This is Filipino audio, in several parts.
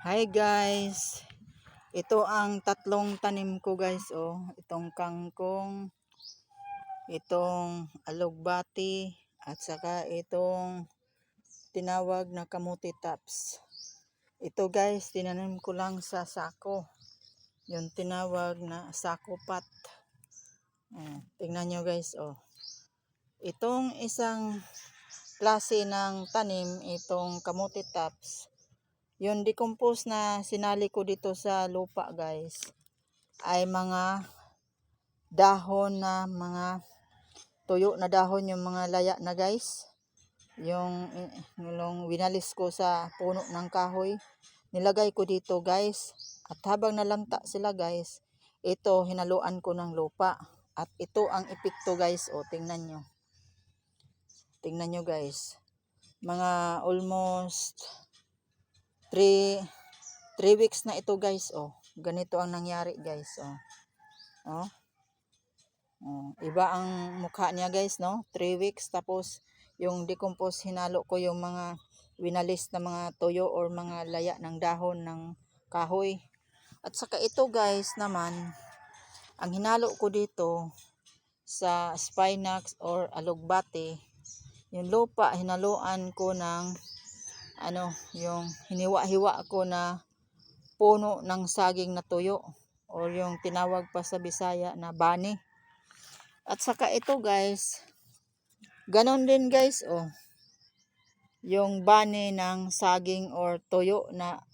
Hi guys, ito ang tatlong tanim ko guys. Itong kangkong, itong alugbati, at saka itong tinawag na kamuti tops. Ito guys, tinanim ko lang sa sako, yung tinawag na sako pot. Tingnan nyo guys. Itong isang klase ng tanim, itong kamuti tops, yung decompose na sinali ko dito sa lupa guys, ay mga dahon na mga tuyo na dahon, yung mga laya na guys, yung winalis ko sa puno ng kahoy, nilagay ko dito guys. At habang nalanta sila guys, ito hinaluan ko ng lupa. At ito ang epekto guys. Tingnan nyo guys, mga almost 3 weeks na ito guys. Ganito ang nangyari guys. Iba ang mukha niya guys, no? 3 weeks. Tapos yung decompose, hinalo ko yung mga winalis na mga tuyo or mga laya ng dahon ng kahoy. At saka ito guys naman, ang hinalo ko dito sa spinax or alugbate, yung lupa hinaluan ko ng yung hiniwa-hiwa ko na puno ng saging na tuyo, or yung tinawag pa sa Bisaya na bani. At saka ito guys, ganon din guys. Yung bani ng saging or tuyo na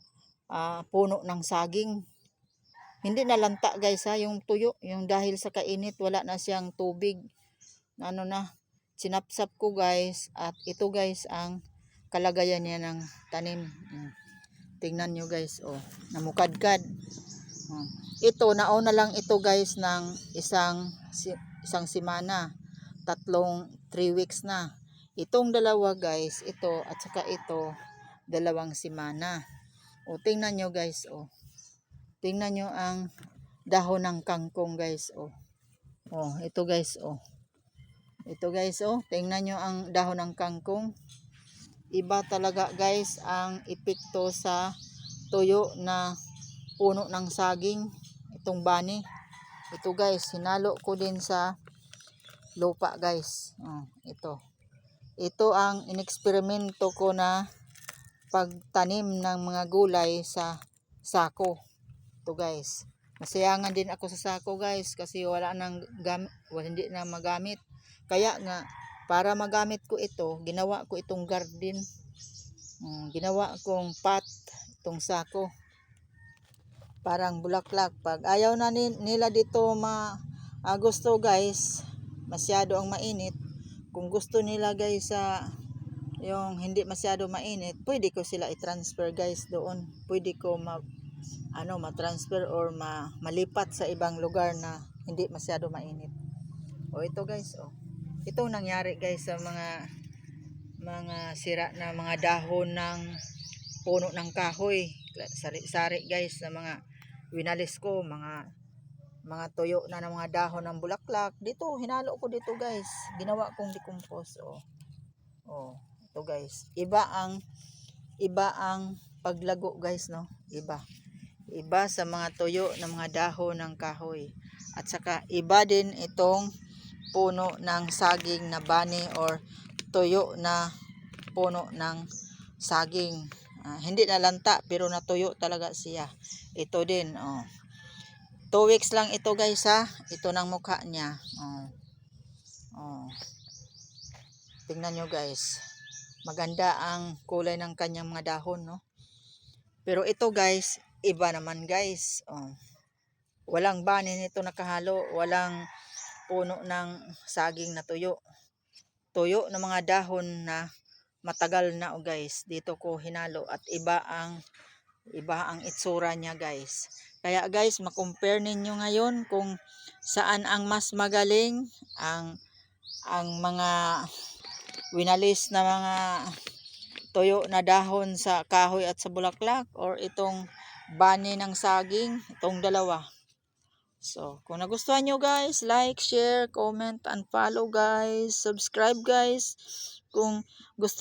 puno ng saging, hindi nalanta guys yung tuyo, yung dahil sa kainit, wala na siyang tubig, sinapsap ko guys. At ito guys ang kalagayan niya ng tanim. Tingnan nyo guys. Namukadkad. Ito, nauna lang ito guys ng isang semana, 3 weeks na. Itong dalawa guys, ito at saka ito, 2 semana. Tingnan nyo guys. Tingnan nyo ang dahon ng kangkong guys. Ito guys. Ito guys. Tingnan nyo ang dahon ng kangkong. Iba talaga guys ang epekto sa tuyo na puno ng saging, itong bani. Ito guys, hinalo ko din sa lupa guys. Ito ang ineksperimento ko na pagtanim ng mga gulay sa sako. Ito guys, masayangan din ako sa sako guys, kasi hindi na magamit. Kaya nga, para magamit ko ito, ginawa ko itong garden. Ginawa kong pot, itong sako. Parang bulaklak. Pag ayaw na nila dito gusto guys, masyado ang mainit. Kung gusto nila guys yung hindi masyado mainit, pwede ko sila i-transfer guys doon. Pwede ko ma-transfer or malipat sa ibang lugar na hindi masyado mainit. Ito guys. Itong nangyari guys sa mga sira na mga dahon ng puno ng kahoy, sari-sari guys, na mga winalis ko, mga tuyo na ng mga dahon ng bulaklak. Dito hinalo ko dito guys, ginawa kong decompose. Ito guys, iba ang paglago guys, no? Iba sa mga tuyo ng mga dahon ng kahoy. At saka iba din itong puno ng saging na bani or tuyo na puno ng saging. Hindi nalanta pero natuyo talaga siya. Ito din. 2 weeks lang ito guys Ito ng mukha niya. Tingnan nyo guys. Maganda ang kulay ng kanyang mga dahon, no? Pero ito guys, iba naman guys. Walang bani nito nakahalo, walang puno ng saging na tuyo. Tuyo ng mga dahon na matagal na guys. Dito ko hinalo at iba ang itsura niya guys. Kaya guys, makompare ninyo ngayon kung saan ang mas magaling, ang mga winalis na mga tuyo na dahon sa kahoy at sa bulaklak, or itong bani ng saging, itong dalawa. So, kung nagustuhan nyo guys, like, share, comment, and follow guys. Subscribe guys. Kung gusto